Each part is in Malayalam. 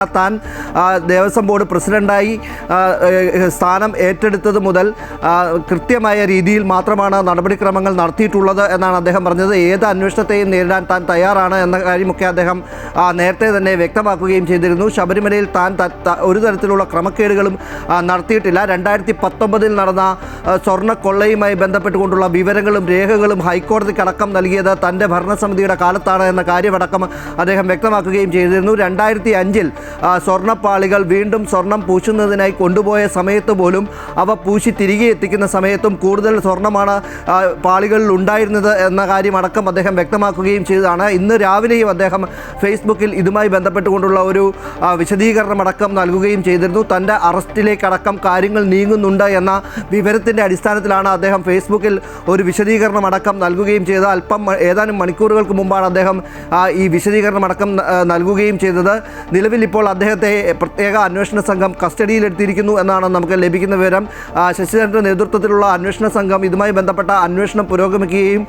താൻ ദേവസ്വം ബോർഡ് പ്രസിഡന്റായി സ്ഥാനം ഏറ്റെടുത്തത് മുതൽ കൃത്യമായ രീതിയിൽ മാത്രമാണ് നടപടിക്രമങ്ങൾ നടത്തിയിട്ടുള്ളത് എന്നാണ് അദ്ദേഹം പറഞ്ഞത്. ഏത് അന്വേഷണത്തെയും നേരിടാൻ താൻ തയ്യാറാണ് എന്ന കാര്യമൊക്കെ അദ്ദേഹം നേരത്തെ തന്നെ വ്യക്തമാക്കുകയും ചെയ്തിരുന്നു. ശബരിമലയിൽ താൻ ഒരു തരത്തിലുള്ള ക്രമക്കേടുകളും നടത്തിയിട്ടില്ല. 2019 നടന്ന സ്വർണ്ണക്കൊള്ളയുമായി ബന്ധപ്പെട്ടുകൊണ്ടുള്ള വിവരങ്ങളും രേഖകളും ഹൈക്കോടതിക്കടക്കം നൽകിയത് തൻ്റെ ഭരണസമിതിയുടെ കാലത്താണ് എന്ന കാര്യമടക്കം അദ്ദേഹം വ്യക്തമാക്കുകയും ചെയ്തിരുന്നു. 2005 സ്വർണ്ണപ്പാളികൾ വീണ്ടും സ്വർണം പൂശുന്നതിനായി കൊണ്ടുപോയ സമയത്ത് പോലും അവ പൂശി തിരികെ എത്തിക്കുന്ന സമയത്തും കൂടുതൽ സ്വർണ്ണമാണ് പാളികളിൽ ഉണ്ടായിരുന്നത് എന്ന കാര്യമടക്കം അദ്ദേഹം വ്യക്തമാക്കുകയും ചെയ്തതാണ്. ഇന്ന് രാവിലെയും അദ്ദേഹം ഫേസ്ബുക്കിൽ ഇതുമായി ബന്ധപ്പെട്ടുകൊണ്ടുള്ള ഒരു വിശദീകരണമടക്കം നൽകുകയും ചെയ്തിരുന്നു. തൻ്റെ അറസ്റ്റിലേക്കടക്കം കാര്യങ്ങൾ നീങ്ങുന്നുണ്ട് എന്ന വിവരത്തിൻ്റെ അടിസ്ഥാനത്തിലാണ് അദ്ദേഹം ഫേസ്ബുക്കിൽ ഒരു വിശദീകരണമടക്കം നൽകുകയും ചെയ്തത്. ഏതാനും മണിക്കൂറുകൾക്ക് മുമ്പാണ് അദ്ദേഹം ഈ വിശദീകരണമടക്കം നൽകുകയും ചെയ്തത്. നിലവിൽ ഇപ്പോൾ അദ്ദേഹത്തെ പ്രത്യേക അന്വേഷണ സംഘം കസ്റ്റഡിയിലെടുത്തിരിക്കുന്നു എന്നാണ് നമുക്ക് ലഭിക്കുന്ന വിവരം. ശശിധരൻ്റെ നേതൃത്വത്തിലുള്ള അന്വേഷണ സംഘം ഇതുമായി ബന്ധപ്പെട്ട അന്വേഷണം പുരോഗമിക്കുകയും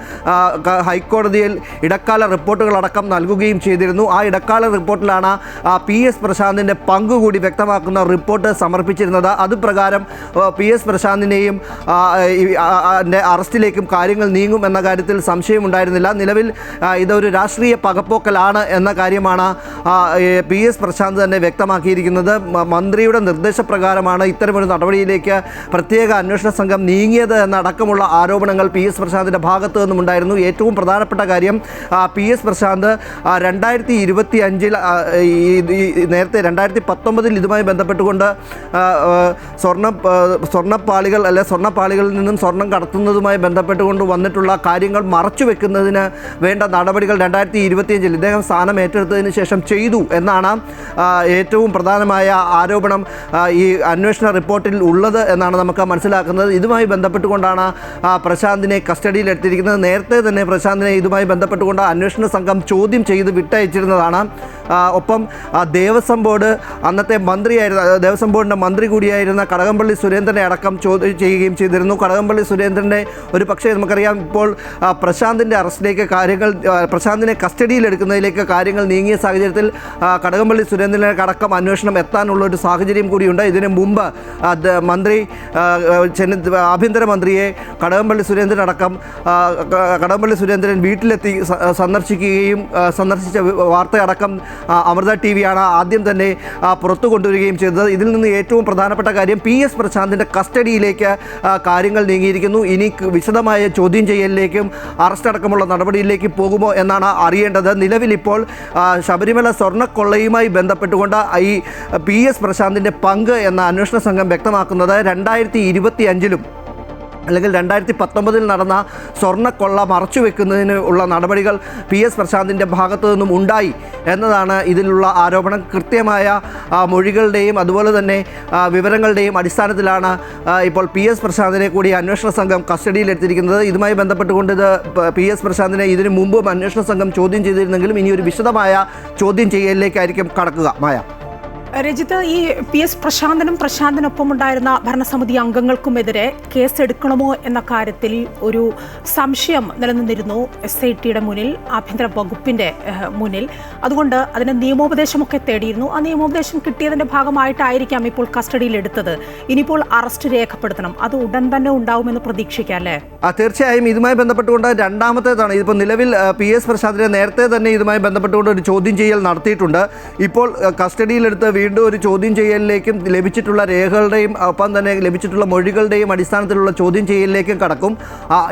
ഹൈക്കോടതിയിൽ ഇടക്കാല റിപ്പോർട്ടുകളടക്കം നൽകുകയും ചെയ്തിരുന്നു. ആ ഇടക്കാല റിപ്പോർട്ടിലാണ് PS പ്രശാന്തിൻ്റെ പങ്കുകൂടി വ്യക്തമാക്കുന്ന റിപ്പോർട്ട് സമർപ്പിച്ചിരുന്നത്. അതുപ്രകാരം PS പ്രശാന്തിനെയും അറസ്റ്റിലേക്കും കാര്യങ്ങൾ നീങ്ങും എന്ന കാര്യത്തിൽ സംശയമുണ്ടായിരുന്നില്ല. നിലവിൽ ഇതൊരു രാഷ്ട്രീയ പകപ്പോക്കലാണ് എന്ന കാര്യമാണ് PS പ്രശാന്ത് തന്നെ വ്യക്തമാക്കിയിരിക്കുന്നത്. മന്ത്രിയുടെ നിർദ്ദേശപ്രകാരമാണ് ഇത്തരമൊരു നടപടിയിലേക്ക് പ്രത്യേക അന്വേഷണ സംഘം നീങ്ങിയത് എന്നടക്കമുള്ള ആരോപണങ്ങൾ PS പ്രശാന്തിൻ്റെ ഭാഗത്തു നിന്നുമുണ്ടായിരുന്നു. ഏറ്റവും പ്രധാനപ്പെട്ട കാര്യം PS പ്രശാന്ത് 2025 നേരത്തെ 2019 ഇതുമായി ബന്ധപ്പെട്ടുകൊണ്ട് സ്വർണ്ണപ്പാളികളിൽ നിന്നും സ്വർണം കടത്തുന്നതുമായി ബന്ധപ്പെട്ടുകൊണ്ട് വന്നിട്ടുള്ള കാര്യങ്ങൾ മറച്ചു വെക്കുന്നതിന് വേണ്ട നടപടികൾ 2025 ഇദ്ദേഹം സ്ഥാനം ഏറ്റെടുത്തതിന് ശേഷം ചെയ്തു എന്നാണ് ഏറ്റവും പ്രധാനമായ ആരോപണം ഈ അന്വേഷണ റിപ്പോർട്ടിൽ ഉള്ളത് എന്നാണ് നമുക്ക് മനസ്സിലാക്കുന്നത്. ഇതുമായി ബന്ധപ്പെട്ടുകൊണ്ടാണ് പ്രശാന്തിനെ കസ്റ്റഡിയിലെടുത്തിരിക്കുന്നത്. നേരത്തെ തന്നെ പ്രശാന്തിനെ ഇതുമായി ബന്ധപ്പെട്ടുകൊണ്ട് അന്വേഷണ സംഘം ചോദ്യം ചെയ്ത് വിട്ടയച്ചിരുന്നതാണ്. ഒപ്പം ദേവസ്വം ബോർഡ് അന്നത്തെ ദേവസ്വം ബോർഡിൻ്റെ മന്ത്രി കൂടിയായിരുന്ന കടകംപള്ളി സുരേന്ദ്രനെ അടക്കം ചോദ്യം ചെയ്യുകയും ചെയ്തിരുന്നു. കടകംപള്ളി സുരേന്ദ്രൻ്റെ ഒരു പക്ഷേ നമുക്കറിയാം ഇപ്പോൾ പ്രശാന്തിൻ്റെ അറസ്റ്റിലേക്ക് പ്രശാന്തിനെ കസ്റ്റഡിയിലെടുക്കുന്നതിലേക്ക് കാര്യങ്ങൾ നീങ്ങിയ സാഹചര്യത്തിൽ കടകംപള്ളി സുരേന്ദ്രനെ അടക്കം അന്വേഷണം എത്താനുള്ള ഒരു സാഹചര്യം കൂടിയുണ്ട്. ഇതിനു മുമ്പ് ആഭ്യന്തരമന്ത്രിയെ കടകംപള്ളി സുരേന്ദ്രൻ വീട്ടിലെത്തി സന്ദർശിച്ച വാർത്തയടക്കം അമൃത TV ആണ് ആദ്യം തന്നെ പുറത്തു കൊണ്ടുവരികയും ചെയ്തത്. ഇതിൽ നിന്ന് ഏറ്റവും പ്രധാനപ്പെട്ട കാര്യം PS പ്രശാന്തിൻ്റെ കസ്റ്റഡിയിലേക്ക് കാര്യങ്ങൾ നീങ്ങിയിരിക്കുന്നു. ഇനി വിശദമായ ചോദ്യം ചെയ്യലിലേക്കും അറസ്റ്റ് അടക്കമുള്ള നടപടിയിലേക്ക് പോകുമോ എന്നാണ് അറിയേണ്ടത്. നിലവിലിപ്പോൾ ശബരിമല സ്വർണ്ണക്കൊള്ളയുമായി ബന്ധപ്പെട്ടുകൊണ്ട് ഈ PS പ്രശാന്തിൻ്റെ പങ്ക് എന്ന അന്വേഷണ സംഘം വ്യക്തമാക്കുന്നത് 2025 അല്ലെങ്കിൽ 2019 നടന്ന സ്വർണ്ണക്കൊള്ള മറച്ചുവെക്കുന്നതിന് ഉള്ള നടപടികൾ PS പ്രശാന്തിൻ്റെ ഭാഗത്തു നിന്നും ഉണ്ടായി എന്നതാണ് ഇതിലുള്ള ആരോപണം. കൃത്യമായ മൊഴികളുടെയും അതുപോലെ തന്നെ വിവരങ്ങളുടെയും അടിസ്ഥാനത്തിലാണ് ഇപ്പോൾ PS പ്രശാന്തിനെ കൂടി അന്വേഷണ സംഘം കസ്റ്റഡിയിലെടുത്തിരിക്കുന്നത്. ഇതുമായി ബന്ധപ്പെട്ടുകൊണ്ട് PS പ്രശാന്തിനെ ഇതിനു മുമ്പും അന്വേഷണ സംഘം ചോദ്യം ചെയ്തിരുന്നെങ്കിലും ഇനി ഒരു വിശദമായ ചോദ്യം ചെയ്യലിലേക്കായിരിക്കും കടക്കുക. മായ രജിത്ത്, ഈ PS പ്രശാന്തിനൊപ്പമുണ്ടായിരുന്ന ഭരണസമിതി അംഗങ്ങൾക്കുമെതിരെ കേസെടുക്കണമോ എന്ന കാര്യത്തിൽ ഒരു സംശയം നിലനിന്നിരുന്നു SITയുടെ മുന്നിൽ, ആഭ്യന്തര വകുപ്പിൻ്റെ മുന്നിൽ. അതുകൊണ്ട് അതിന് നിയമോപദേശമൊക്കെ തേടിയിരുന്നു. ആ നിയമോപദേശം കിട്ടിയതിൻ്റെ ഭാഗമായിട്ടായിരിക്കാം ഇപ്പോൾ കസ്റ്റഡിയിലെടുത്തത്. ഇനിയിപ്പോൾ അറസ്റ്റ് രേഖപ്പെടുത്തണം. അത് ഉടൻ തന്നെ ഉണ്ടാവുമെന്ന് പ്രതീക്ഷിക്കാം അല്ലേ? തീർച്ചയായും. ഇതുമായി ബന്ധപ്പെട്ടുകൊണ്ട് രണ്ടാമത്തേതാണ്. ഇതിപ്പോൾ നിലവിൽ PS പ്രശാന്തിനെ നേരത്തെ തന്നെ ഇതുമായി ബന്ധപ്പെട്ടുകൊണ്ട് ഒരു ചോദ്യം ചെയ്യൽ നടത്തിയിട്ടുണ്ട്. ഇപ്പോൾ കസ്റ്റഡിയിലെടുത്ത് വീണ്ടും ഒരു ചോദ്യം ചെയ്യലിലേക്കും ലഭിച്ചിട്ടുള്ള രേഖകളുടെയും ഒപ്പം തന്നെ ലഭിച്ചിട്ടുള്ള മൊഴികളുടെയും അടിസ്ഥാനത്തിലുള്ള ചോദ്യം ചെയ്യലിലേക്കും കടക്കും.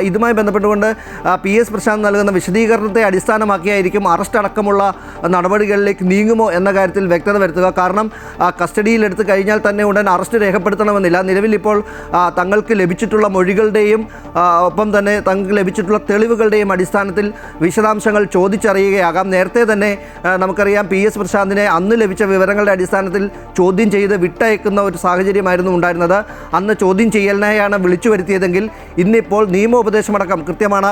ഇതുമായി ബന്ധപ്പെട്ടുകൊണ്ട് PS പ്രശാന്ത് നൽകുന്ന വിശദീകരണത്തെ അടിസ്ഥാനമാക്കിയായിരിക്കും അറസ്റ്റ് അടക്കമുള്ള നടപടികളിലേക്ക് നീങ്ങുമോ എന്ന കാര്യത്തിൽ വ്യക്തത വരുത്തുക. കാരണം കസ്റ്റഡിയിലെടുത്ത് കഴിഞ്ഞാൽ തന്നെ ഉടൻ അറസ്റ്റ് രേഖപ്പെടുത്തണമെന്നില്ല. നിലവിൽ ഇപ്പോൾ തങ്ങൾക്ക് ലഭിച്ചിട്ടുള്ള മൊഴികളുടെയും ഒപ്പം തന്നെ തങ്ങൾക്ക് ലഭിച്ചിട്ടുള്ള തെളിവുകളുടെയും അടിസ്ഥാനത്തിൽ വിശദാംശങ്ങൾ ചോദിച്ചറിയുകയാകാം. നേരത്തെ തന്നെ നമുക്കറിയാം PS പ്രശാന്തിനെ അന്ന് ലഭിച്ച വിവരങ്ങളുടെ അടിസ്ഥാനത്തിൽ ചോദ്യം ചെയ്ത് വിട്ടയക്കുന്ന ഒരു സാഹചര്യമായിരുന്നു ഉണ്ടായിരുന്നത്. അന്ന് ചോദ്യം ചെയ്യലിനായാണ് വിളിച്ചു വരുത്തിയതെങ്കിൽ ഇന്നിപ്പോൾ നിയമോപദേശമടക്കം കൃത്യമാണ്.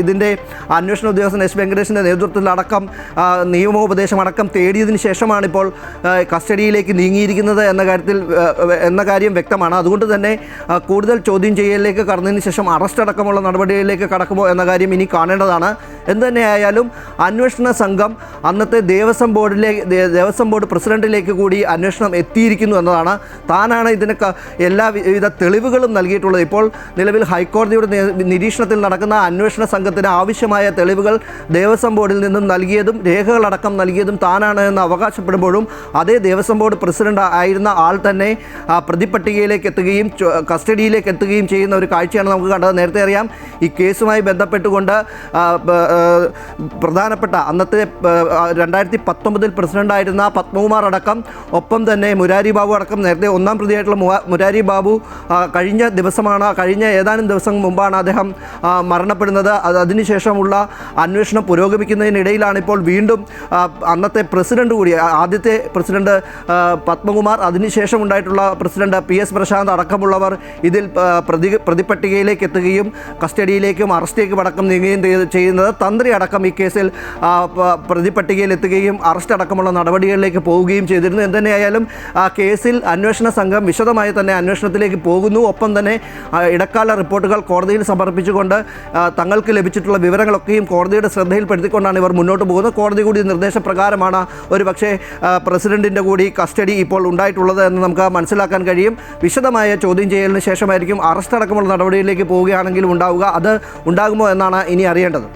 ഇതിൻ്റെ അന്വേഷണ ഉദ്യോഗസ്ഥൻ S വെങ്കടേഷിൻ്റെ നേതൃത്വത്തിലടക്കം നിയമോപദേശമടക്കം തേടിയതിനു ശേഷമാണ് ഇപ്പോൾ കസ്റ്റഡിയിലേക്ക് നീങ്ങിയിരിക്കുന്നത് എന്ന കാര്യം വ്യക്തമാണ്. അതുകൊണ്ട് തന്നെ കൂടുതൽ ചോദ്യം ചെയ്യലിലേക്ക് കടന്നതിന് ശേഷം അറസ്റ്റ് അടക്കമുള്ള നടപടികളിലേക്ക് കടക്കുമോ എന്ന കാര്യം ഇനി കാണേണ്ടതാണ്. എന്തുതന്നെയായാലും അന്വേഷണ സംഘം അന്നത്തെ ദേവസ്വം ബോർഡ് ബോർഡ് പ്രസിഡന്റിലേക്ക് കൂടി അന്വേഷണം എത്തിയിരിക്കുന്നു എന്നതാണ്. താനാണ് ഇതിനൊക്കെ എല്ലാവിധ തെളിവുകളും നൽകിയിട്ടുള്ളത്. ഇപ്പോൾ നിലവിൽ ഹൈക്കോടതിയുടെ നിരീക്ഷണത്തിൽ നടക്കുന്ന അന്വേഷണ സംഘത്തിന് ആവശ്യമായ തെളിവുകൾ ദേവസ്വം ബോർഡിൽ നിന്നും നൽകിയതും രേഖകളടക്കം നൽകിയതും താനാണ് എന്ന് അവകാശപ്പെടുമ്പോഴും അതേ ദേവസ്വം ബോർഡ് പ്രസിഡന്റ് ആയിരുന്ന ആൾ തന്നെ പ്രതിപട്ടികയിലേക്ക് എത്തുകയും കസ്റ്റഡിയിലേക്ക് എത്തുകയും ചെയ്യുന്ന ഒരു കാഴ്ചയാണ് നമുക്ക് കണ്ടത്. നേരത്തെ അറിയാം, ഈ കേസുമായി ബന്ധപ്പെട്ടുകൊണ്ട് പ്രധാനപ്പെട്ട അന്നത്തെ 2019 പ്രസിഡന്റായിരുന്ന പത്മകുമാർ അടക്കം, ഒപ്പം തന്നെ മുരാരി ബാബു അടക്കം, നേരത്തെ ഒന്നാം പ്രതിയായിട്ടുള്ള മുരാരി ബാബു കഴിഞ്ഞ ഏതാനും ദിവസം മുമ്പാണ് അദ്ദേഹം മരണപ്പെടുന്നത്. അതിനുശേഷമുള്ള അന്വേഷണം പുരോഗമിക്കുന്നതിനിടയിലാണ് ഇപ്പോൾ വീണ്ടും അന്നത്തെ പ്രസിഡന്റ് കൂടി, ആദ്യത്തെ പ്രസിഡന്റ് പത്മകുമാർ, അതിനുശേഷം ഉണ്ടായിട്ടുള്ള പ്രസിഡന്റ് PS പ്രശാന്ത് അടക്കമുള്ളവർ ഇതിൽ പ്രതിപട്ടികയിലേക്ക് എത്തുകയും കസ്റ്റഡിയിലേക്കും അറസ്റ്റിലേക്കും അടക്കം നീങ്ങുകയും ചെയ്യുന്നത്. തന്ത്രി അടക്കം ഈ കേസിൽ പ്രതിപട്ടികയിൽ എത്തുകയും അറസ്റ്റ് അടക്കമുള്ള നടപടികളിലേക്ക് പോവുകയും ചെയ്തിരുന്നു. എന്തുതന്നെയായാലും കേസിൽ അന്വേഷണ സംഘം വിശദമായി തന്നെ അന്വേഷണത്തിലേക്ക് പോകുന്നു. ഒപ്പം തന്നെ ഇടക്കാല റിപ്പോർട്ടുകൾ കോടതിയിൽ സമർപ്പിച്ചുകൊണ്ട് തങ്ങൾക്ക് ലഭിച്ചിട്ടുള്ള വിവരങ്ങളൊക്കെയും കോടതിയുടെ ശ്രദ്ധയിൽപ്പെടുത്തിക്കൊണ്ടാണ് ഇവർ മുന്നോട്ട് പോകുന്നത്. കോടതി കൂടി നിർദ്ദേശപ്രകാരമാണ് ഒരു പക്ഷേ പ്രസിഡന്റിൻ്റെ കൂടി കസ്റ്റഡി ഇപ്പോൾ ഉണ്ടായിട്ടുള്ളത് എന്ന് നമുക്ക് മനസ്സിലാക്കാൻ കഴിയും. വിശദമായ ചോദ്യം ചെയ്യലിന് ശേഷമായിരിക്കും അറസ്റ്റ് അടക്കമുള്ള നടപടിയിലേക്ക് പോവുകയാണെങ്കിലും ഉണ്ടാവുക. അത് ഉണ്ടാകുമോ എന്നാണ് ഇനി അറിയേണ്ടത്.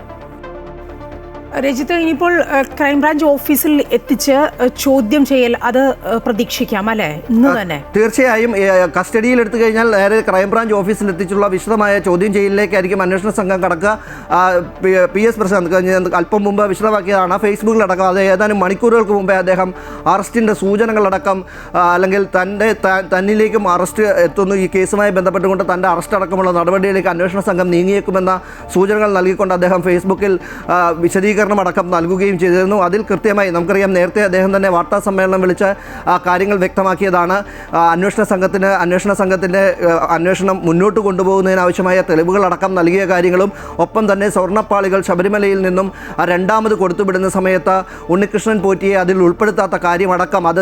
രജിത്ത്, ഇനിയിപ്പോൾ ക്രൈംബ്രാഞ്ച് ഓഫീസിൽ എത്തിച്ച് ചോദ്യം ചെയ്യൽ അത് പ്രതീക്ഷിക്കാം അല്ലേ, ഇന്ന് തന്നെ? തീർച്ചയായും കസ്റ്റഡിയിൽ എടുത്തു കഴിഞ്ഞാൽ നേരെ ക്രൈംബ്രാഞ്ച് ഓഫീസിൽ എത്തിച്ചുള്ള വിശദമായ ചോദ്യം ചെയ്യലിലേക്കായിരിക്കും അന്വേഷണ സംഘം കടക്കുക. PS പ്രശാന്ത് അല്പം മുമ്പ് വിശദമാക്കിയതാണ് ഫേസ്ബുക്കിലടക്കം. അത് ഏതാനും മണിക്കൂറുകൾക്ക് മുമ്പേ അദ്ദേഹം അറസ്റ്റിൻ്റെ സൂചനകളടക്കം, അല്ലെങ്കിൽ തന്നിലേക്കും അറസ്റ്റ് എത്തുന്നു, ഈ കേസുമായി ബന്ധപ്പെട്ടുകൊണ്ട് തൻ്റെ അറസ്റ്റ് അടക്കമുള്ള നടപടിയിലേക്ക് അന്വേഷണ സംഘം നീങ്ങിയേക്കുമെന്ന സൂചനകൾ നൽകിക്കൊണ്ട് അദ്ദേഹം ഫേസ്ബുക്കിൽ വിശദീകരണം അടക്കം നൽകുകയും ചെയ്തിരുന്നു. അതിൽ കൃത്യമായി നമുക്കറിയാം, നേരത്തെ അദ്ദേഹം തന്നെ വാർത്താ സമ്മേളനം വിളിച്ച് കാര്യങ്ങൾ വ്യക്തമാക്കിയതാണ്. അന്വേഷണ സംഘത്തിൻ്റെ അന്വേഷണം മുന്നോട്ട് കൊണ്ടുപോകുന്നതിനാവശ്യമായ തെളിവുകളടക്കം നൽകിയ കാര്യങ്ങളും, ഒപ്പം തന്നെ സ്വർണ്ണപ്പാളികൾ ശബരിമലയിൽ നിന്നും രണ്ടാമത് കൊടുത്തുവിടുന്ന സമയത്ത് ഉണ്ണികൃഷ്ണൻ പോറ്റിയെ അതിൽ ഉൾപ്പെടുത്താത്ത കാര്യമടക്കം, അത്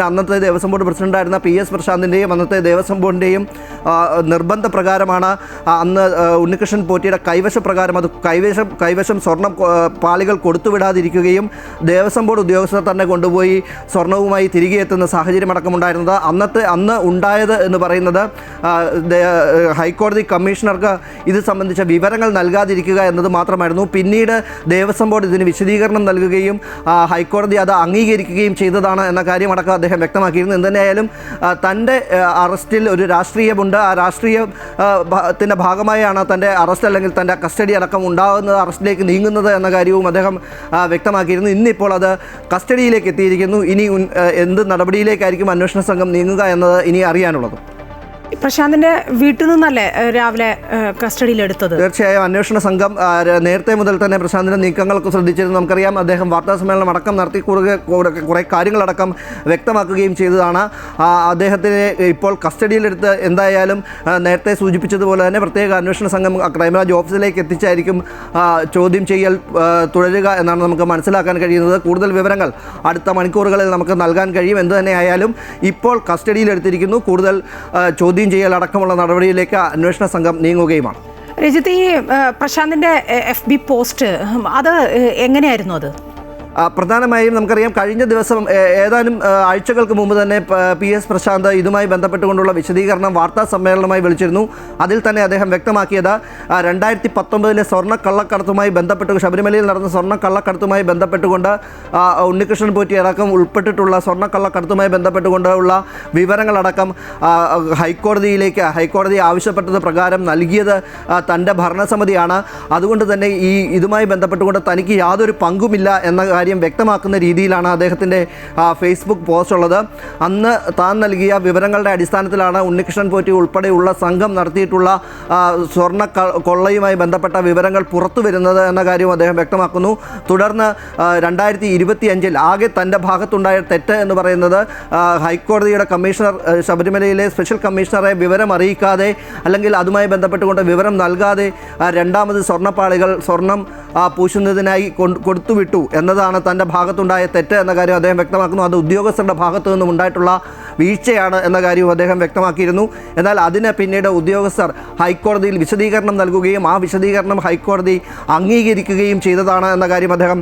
അന്നത്തെ ദേവസ്വം ബോർഡ് പ്രസിഡന്റായിരുന്ന PS പ്രശാന്തിൻ്റെയും അന്നത്തെ ദേവസ്വം ബോർഡിൻ്റെയും നിർബന്ധപ്രകാരമാണ് അന്ന് ഉണ്ണികൃഷ്ണൻ പോറ്റിയുടെ കൈവശപ്രകാരം അത് കൈവശം സ്വർണ്ണം പാളികൾ കൊടുത്തുവിടാതിരിക്കുകയും ദേവസ്വം ബോർഡ് ഉദ്യോഗസ്ഥർ തന്നെ കൊണ്ടുപോയി സ്വർണവുമായി തിരികെ എത്തുന്ന സാഹചര്യമടക്കമുണ്ടായിരുന്നത്. അന്ന് ഉണ്ടായത് എന്ന് പറയുന്നത് ഹൈക്കോടതി കമ്മീഷണർക്ക് ഇത് സംബന്ധിച്ച വിവരങ്ങൾ നൽകാതിരിക്കുക എന്നത് മാത്രമായിരുന്നു. പിന്നീട് ദേവസ്വം ബോർഡ് ഇതിന് വിശദീകരണം നൽകുകയും ഹൈക്കോടതി അത് അംഗീകരിക്കുകയും ചെയ്തതാണ് എന്ന കാര്യമടക്കം അദ്ദേഹം വ്യക്തമാക്കിയിരുന്നു. എന്തുതന്നെയായാലും തൻ്റെ അറസ്റ്റിൽ ഒരു രാഷ്ട്രീയമുണ്ട്. ആ രാഷ്ട്രീയത്തിൻ്റെ ഭാഗമായാണ് തൻ്റെ അറസ്റ്റ് അല്ലെങ്കിൽ തൻ്റെ കസ്റ്റഡി അടക്കം ഉണ്ടാകുന്നത്, അറസ്റ്റിലേക്ക് നീങ്ങുന്നത് എന്ന കാര്യവും അദ്ദേഹം വ്യക്തമാക്കിയിരുന്നു. ഇന്നിപ്പോൾ അത് കസ്റ്റഡിയിലേക്ക് എത്തിയിരിക്കുന്നു. ഇനി എന്ത് നടപടിയിലേക്കായിരിക്കും അന്വേഷണ സംഘം നീങ്ങുക എന്നത് ഇനി അറിയാനുള്ളത്. പ്രശാന്തിന്റെ വീട്ടിൽ നിന്നല്ലേ രാവിലെ കസ്റ്റഡിയിലെടുത്തത്? തീർച്ചയായും അന്വേഷണ സംഘം നേരത്തെ മുതൽ തന്നെ പ്രശാന്തിന്റെ നീക്കങ്ങളൊക്കെ ശ്രദ്ധിച്ചിരുന്നു. നമുക്കറിയാം, അദ്ദേഹം വാർത്താ സമ്മേളനം അടക്കം നടത്തി കുറേ കാര്യങ്ങളടക്കം വ്യക്തമാക്കുകയും ചെയ്തതാണ്. അദ്ദേഹത്തിനെ ഇപ്പോൾ കസ്റ്റഡിയിലെടുത്ത് എന്തായാലും നേരത്തെ സൂചിപ്പിച്ചതുപോലെ തന്നെ പ്രത്യേക അന്വേഷണ സംഘം ക്രൈംബ്രാഞ്ച് ഓഫീസിലേക്ക് എത്തിച്ചായിരിക്കും ചോദ്യം ചെയ്യൽ തുടരുക എന്നാണ് നമുക്ക് മനസ്സിലാക്കാൻ കഴിയുന്നത്. കൂടുതൽ വിവരങ്ങൾ അടുത്ത മണിക്കൂറുകളിൽ നമുക്ക് നൽകാൻ കഴിയും. എന്ത് തന്നെയായാലും ഇപ്പോൾ കസ്റ്റഡിയിലെടുത്തിരിക്കുന്നു. കൂടുതൽ ചോദ്യം ചെയ്യൽ അടക്കമുള്ള നടപടിയിലേക്ക് അന്വേഷണ സംഘം നീങ്ങുകയുമാണ്. രജിത്ത്, ഈ പ്രശാന്തിന്റെ FB പോസ്റ്റ് അത് എങ്ങനെയായിരുന്നു? അത് പ്രധാനമായും നമുക്കറിയാം, കഴിഞ്ഞ ദിവസം ഏതാനും ആഴ്ചകൾക്ക് മുമ്പ് തന്നെ PS പ്രശാന്ത് ഇതുമായി ബന്ധപ്പെട്ടുകൊണ്ടുള്ള വിശദീകരണം വാർത്താ സമ്മേളനമായി വിളിച്ചിരുന്നു. അതിൽ തന്നെ അദ്ദേഹം വ്യക്തമാക്കിയത് 2019 സ്വർണ്ണക്കള്ളക്കടത്തുമായി ബന്ധപ്പെട്ട്, ശബരിമലയിൽ നടന്ന സ്വർണ്ണക്കള്ളക്കടത്തുമായി ബന്ധപ്പെട്ടുകൊണ്ട് ഉണ്ണികൃഷ്ണൻ പോറ്റി അടക്കം ഉൾപ്പെട്ടിട്ടുള്ള സ്വർണ്ണക്കള്ളക്കടത്തുമായി ബന്ധപ്പെട്ടുകൊണ്ടുള്ള വിവരങ്ങളടക്കം ഹൈക്കോടതി ആവശ്യപ്പെട്ടത് പ്രകാരം നൽകിയത് തൻ്റെ ഭരണസമിതിയാണ്. അതുകൊണ്ട് തന്നെ ഇതുമായി ബന്ധപ്പെട്ടുകൊണ്ട് തനിക്ക് യാതൊരു പങ്കുമില്ല എന്ന കാര്യം വ്യക്തമാക്കുന്ന രീതിയിലാണ് അദ്ദേഹത്തിൻ്റെ ഫേസ്ബുക്ക് പോസ്റ്റ് ഉള്ളത്. അന്ന് താൻ നൽകിയ വിവരങ്ങളുടെ അടിസ്ഥാനത്തിലാണ് ഉണ്ണികൃഷ്ണൻ പോറ്റി ഉൾപ്പെടെയുള്ള സംഘം നടത്തിയിട്ടുള്ള സ്വർണ്ണ കൊള്ളയുമായി ബന്ധപ്പെട്ട വിവരങ്ങൾ പുറത്തു വരുന്നത് എന്ന കാര്യവും അദ്ദേഹം വ്യക്തമാക്കുന്നു. തുടർന്ന് 2025 ആകെ തൻ്റെ ഭാഗത്തുണ്ടായ തെറ്റ് എന്ന് പറയുന്നത് ഹൈക്കോടതിയുടെ കമ്മീഷണർ, ശബരിമലയിലെ സ്പെഷ്യൽ കമ്മീഷണറെ വിവരം അറിയിക്കാതെ അല്ലെങ്കിൽ അതുമായി ബന്ധപ്പെട്ടുകൊണ്ട് വിവരം നൽകാതെ രണ്ടാമത് സ്വർണം പൂശുന്നതിനായി കൊടുത്തുവിട്ടു എന്നതാണ് തൻ്റെ ഭാഗത്തുണ്ടായ തെറ്റ് എന്ന കാര്യം അദ്ദേഹം വ്യക്തമാക്കുന്നു. അത് ഉദ്യോഗസ്ഥരുടെ ഭാഗത്തു നിന്നും ഉണ്ടായിട്ടുള്ള വീഴ്ചയാണ് എന്ന കാര്യവും അദ്ദേഹം വ്യക്തമാക്കിയിരുന്നു. എന്നാൽ അതിന് പിന്നീട് ഉദ്യോഗസ്ഥർ ഹൈക്കോടതിയിൽ വിശദീകരണം നൽകുകയും ആ വിശദീകരണം ഹൈക്കോടതി അംഗീകരിക്കുകയും ചെയ്തതാണ് എന്ന കാര്യം അദ്ദേഹം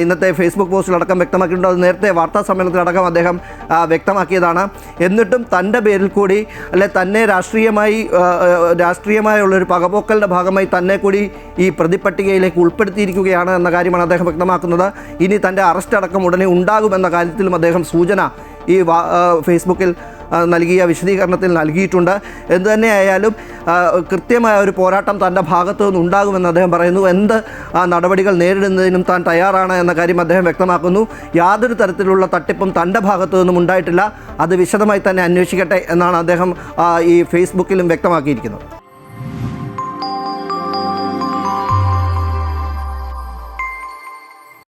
ഇന്നത്തെ ഫേസ്ബുക്ക് പോസ്റ്റിലടക്കം വ്യക്തമാക്കിയിട്ടുണ്ട്. അത് നേരത്തെ വാർത്താ സമ്മേളനത്തിലടക്കം അദ്ദേഹം വ്യക്തമാക്കിയതാണ്. എന്നിട്ടും തൻ്റെ പേരിൽ കൂടി തന്നെ രാഷ്ട്രീയമായുള്ളൊരു പകപോക്കലിൻ്റെ ഭാഗമായി തന്നെ കൂടി ഈ പ്രതിപട്ടികയിലേക്ക് ഉൾപ്പെടുത്തിയിരിക്കുകയാണ് എന്ന കാര്യമാണ് അദ്ദേഹം വ്യക്തമാക്കുന്നത്. ഇനി തൻ്റെ അറസ്റ്റ് അടക്കം ഉടനെ ഉണ്ടാകുമെന്ന കാര്യത്തിലും അദ്ദേഹം സൂചന ഈ ഫേസ്ബുക്കിൽ നൽകിയ വിശദീകരണത്തിൽ നൽകിയിട്ടുണ്ട്. എന്തുതന്നെയായാലും കൃത്യമായ ഒരു പോരാട്ടം തൻ്റെ ഭാഗത്തു നിന്നുണ്ടാകുമെന്ന് അദ്ദേഹം പറയുന്നു. എന്ത് നടപടികൾ നേരിടുന്നതിനും താൻ തയ്യാറാണ് എന്ന കാര്യം അദ്ദേഹം വ്യക്തമാക്കുന്നു. യാതൊരു തരത്തിലുള്ള തട്ടിപ്പും തൻ്റെ ഭാഗത്തു നിന്നും ഉണ്ടായിട്ടില്ല, അത് വിശദമായി തന്നെ അന്വേഷിക്കട്ടെ എന്നാണ് അദ്ദേഹം ഈ ഫേസ്ബുക്കിലും വ്യക്തമാക്കിയിരിക്കുന്നത്.